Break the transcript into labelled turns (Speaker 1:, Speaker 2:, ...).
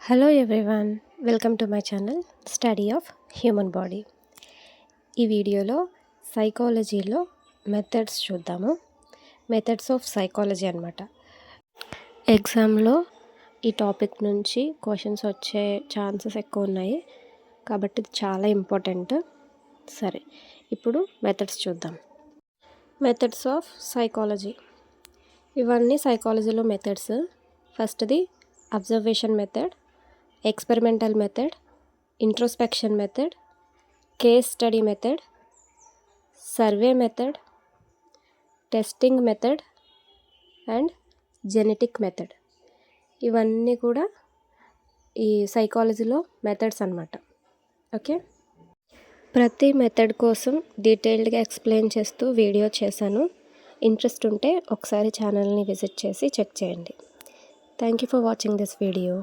Speaker 1: Hello everyone, welcome to my channel study of human body. ఈ వీడియోలో సైకాలజీలో methods చూద్దాము. మెథడ్స్ ఆఫ్ సైకాలజీ అనమాట. ఎగ్జామ్లో ఈ టాపిక్ నుంచి క్వశ్చన్స్ వచ్చే ఛాన్సెస్ ఎక్కువ ఉన్నాయి కాబట్టి ఇది చాలా ఇంపార్టెంట్. సరే, ఇప్పుడు మెథడ్స్ చూద్దాం. మెథడ్స్ ఆఫ్ సైకాలజీ, ఇవన్నీ సైకాలజీలో మెథడ్స్. ఫస్ట్ది observation method, experimental method, introspection method, case study method, survey method, testing method and genetic method. ఇవన్నీ కూడా ఈ సైకాలజీలో మెథడ్స్ అన్నమాట. ఓకే, ప్రతి మెథడ్ కోసం డీటెయిల్డ్గా ఎక్స్ప్లెయిన్ చేస్తూ వీడియో చేశాను. ఇంట్రెస్ట్ ఉంటే ఒకసారి ఛానల్ని విజిట్ చేసి చెక్ చేయండి. Thank you for watching this video.